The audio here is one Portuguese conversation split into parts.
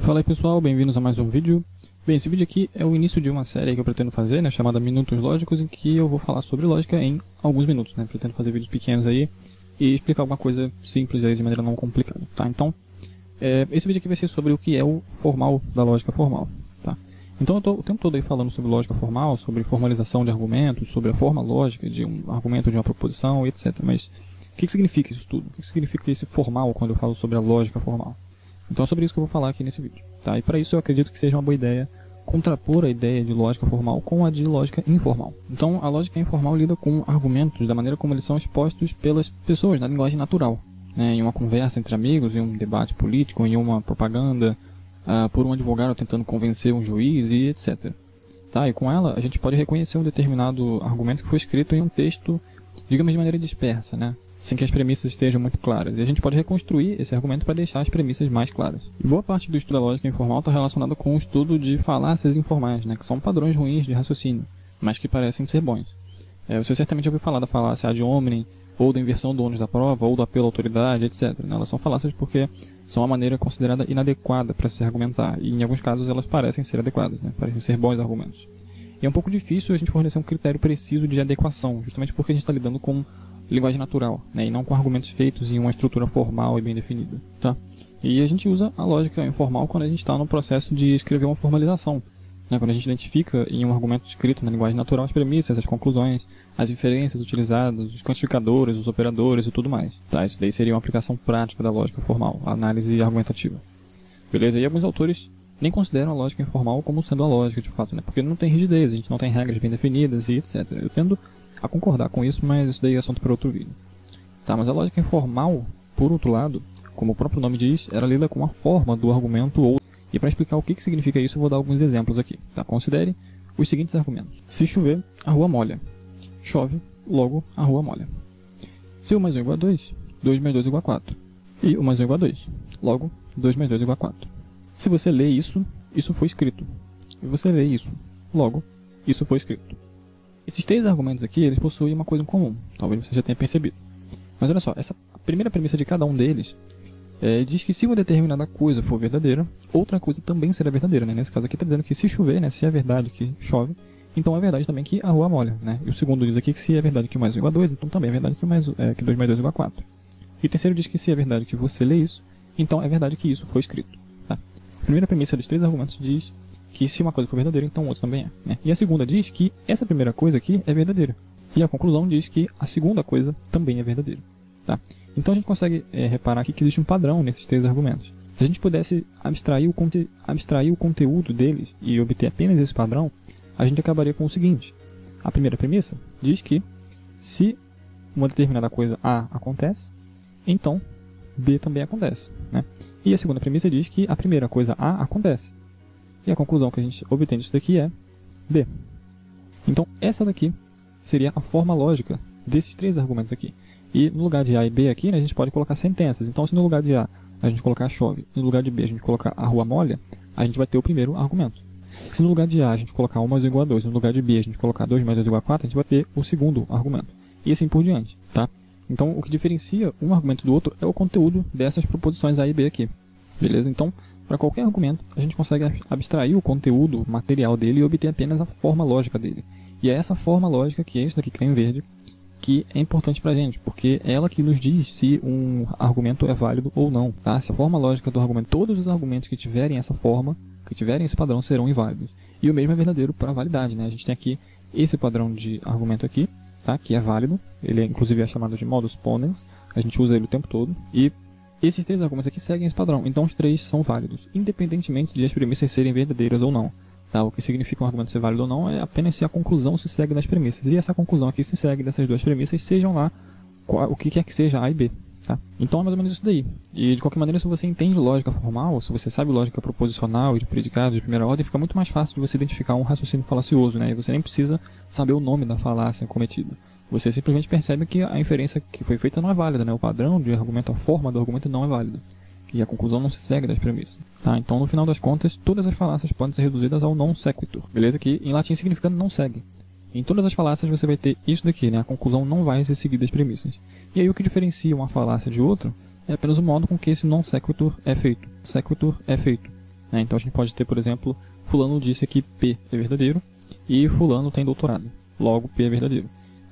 Fala aí pessoal, bem-vindos a mais um vídeo. Bem, esse vídeo aqui é o início de uma série que eu pretendo fazer, né, chamada Minutos Lógicos, em que eu vou falar sobre lógica em alguns minutos, né, pretendo fazer vídeos pequenos aí e explicar alguma coisa simples aí de maneira não complicada, tá? Então, esse vídeo aqui vai ser sobre o que é o formal da lógica formal, tá? Então eu tô o tempo todo aí falando sobre lógica formal, sobre formalização de argumentos, sobre a forma lógica de um argumento, de uma proposição, etc. Mas o que significa isso tudo? O que significa esse formal quando eu falo sobre a lógica formal? Então é sobre isso que eu vou falar aqui nesse vídeo, tá? E para isso eu acredito que seja uma boa ideia contrapor a ideia de lógica formal com a de lógica informal. Então a lógica informal lida com argumentos da maneira como eles são expostos pelas pessoas, na linguagem natural, né? Em uma conversa entre amigos, em um debate político, em uma propaganda, por um advogado tentando convencer um juiz e etc. Tá? E com ela a gente pode reconhecer um determinado argumento que foi escrito em um texto, digamos de maneira dispersa, né? Sem que as premissas estejam muito claras. E a gente pode reconstruir esse argumento para deixar as premissas mais claras. E boa parte do estudo da lógica informal está relacionado com o estudo de falácias informais, né, que são padrões ruins de raciocínio, mas que parecem ser bons. Você certamente ouviu falar da falácia ad hominem, ou da inversão do ônus da prova, ou do apelo à autoridade, etc. Elas são falácias porque são uma maneira considerada inadequada para se argumentar, e em alguns casos elas parecem ser adequadas, né, parecem ser bons argumentos. E é um pouco difícil a gente fornecer um critério preciso de adequação, justamente porque a gente está lidando com linguagem natural, né, e não com argumentos feitos em uma estrutura formal e bem definida, tá? E a gente usa a lógica informal quando a gente está no processo de escrever uma formalização, né, quando a gente identifica em um argumento escrito na linguagem natural as premissas, as conclusões, as inferências utilizadas, os quantificadores, os operadores e tudo mais, tá? Isso daí seria uma aplicação prática da lógica formal, a análise argumentativa. Beleza? E alguns autores nem consideram a lógica informal como sendo a lógica de fato, né, porque não tem rigidez, a gente não tem regras bem definidas e etc. Eu tendo a concordar com isso, mas isso daí é assunto para outro vídeo. Tá, mas a lógica informal, por outro lado, como o próprio nome diz, ela lida com a forma do argumento ou... E para explicar o que significa isso, eu vou dar alguns exemplos aqui. Tá? Considere os seguintes argumentos. Se chover, a rua molha. Chove, logo a rua molha. Se 1 mais 1 igual a 2, 2 mais 2 igual a 4. E 1 mais 1 igual a 2, logo 2 mais 2 igual a 4. Se você lê isso, isso foi escrito. E você lê isso, logo, isso foi escrito. Esses três argumentos aqui, eles possuem uma coisa em comum, talvez você já tenha percebido. Mas olha só, a primeira premissa de cada um deles diz que se uma determinada coisa for verdadeira, outra coisa também será verdadeira, né? Nesse caso aqui está dizendo que se chover, né, se é verdade que chove, então é verdade também que a rua molha, né? E o segundo diz aqui que se é verdade que 1 mais 1 igual a 2, então também é verdade que 2 mais 2 igual a 4. E o terceiro diz que se é verdade que você lê isso, então é verdade que isso foi escrito. Tá? A primeira premissa dos três argumentos diz que se uma coisa for verdadeira, então outra também é, né? E a segunda diz que essa primeira coisa aqui é verdadeira. E a conclusão diz que a segunda coisa também é verdadeira. Tá? Então a gente consegue reparar aqui que existe um padrão nesses três argumentos. Se a gente pudesse abstrair o conteúdo deles e obter apenas esse padrão, a gente acabaria com o seguinte. A primeira premissa diz que se uma determinada coisa A acontece, então B também acontece, né? E a segunda premissa diz que a primeira coisa A acontece. E a conclusão que a gente obtém disso daqui é B. Então, essa daqui seria a forma lógica desses três argumentos aqui. E no lugar de A e B aqui, né, a gente pode colocar sentenças. Então, se no lugar de A a gente colocar chove, e no lugar de B a gente colocar a rua molha, a gente vai ter o primeiro argumento. Se no lugar de A a gente colocar 1 mais 1 igual a 2, no lugar de B a gente colocar 2 mais 2 igual a 4, a gente vai ter o segundo argumento. E assim por diante, tá? Então, o que diferencia um argumento do outro é o conteúdo dessas proposições A e B aqui. Beleza? Então, para qualquer argumento, a gente consegue abstrair o conteúdo material dele e obter apenas a forma lógica dele. E é essa forma lógica, que é isso daqui que tem em verde, que é importante para a gente, porque é ela que nos diz se um argumento é válido ou não. Tá? Se a forma lógica do argumento, todos os argumentos que tiverem essa forma, que tiverem esse padrão, serão inválidos. E o mesmo é verdadeiro para a validade, né? A gente tem aqui esse padrão de argumento aqui, tá? Que é válido, ele inclusive é chamado de modus ponens, a gente usa ele o tempo todo, e esses três argumentos aqui seguem esse padrão, então os três são válidos, independentemente de as premissas serem verdadeiras ou não. Tá? O que significa um argumento ser válido ou não é apenas se a conclusão se segue das premissas. E essa conclusão aqui se segue dessas duas premissas, sejam lá o que quer que seja A e B. Tá? Então é mais ou menos isso daí. E de qualquer maneira, se você entende lógica formal, se você sabe lógica proposicional e de predicados de primeira ordem, fica muito mais fácil de você identificar um raciocínio falacioso, né? E você nem precisa saber o nome da falácia cometida. Você simplesmente percebe que a inferência que foi feita não é válida, né? O padrão de argumento, a forma do argumento não é válida. E a conclusão não se segue das premissas. Tá? Então, no final das contas, todas as falácias podem ser reduzidas ao non sequitur. Beleza? Que em latim significa não segue. Em todas as falácias você vai ter isso daqui, né? A conclusão não vai ser seguida das premissas. E aí o que diferencia uma falácia de outra é apenas o modo com que esse non sequitur é feito. Sequitur é feito. né? Então a gente pode ter, por exemplo, fulano disse que P é verdadeiro e fulano tem doutorado, logo P é verdadeiro.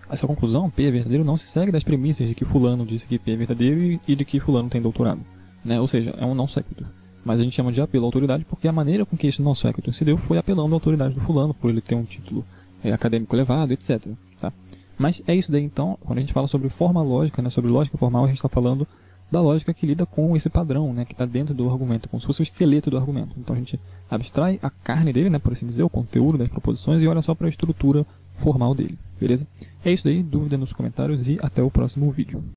Essa conclusão, P é verdadeiro, não se segue das premissas de que fulano disse que P é verdadeiro e de que fulano tem doutorado, né? Ou seja, é um não sequitur. Mas a gente chama de apelo à autoridade porque a maneira com que esse não sequitur se deu foi apelando à autoridade do fulano, por ele ter um título acadêmico elevado, etc. Tá? Mas é isso daí então, quando a gente fala sobre forma lógica, né, sobre lógica formal, a gente está falando da lógica que lida com esse padrão, né, que está dentro do argumento, como se fosse o esqueleto do argumento. Então a gente abstrai a carne dele, né, por assim dizer, o conteúdo das proposições e olha só para a estrutura formal dele, beleza? É isso daí, dúvida nos comentários e até o próximo vídeo.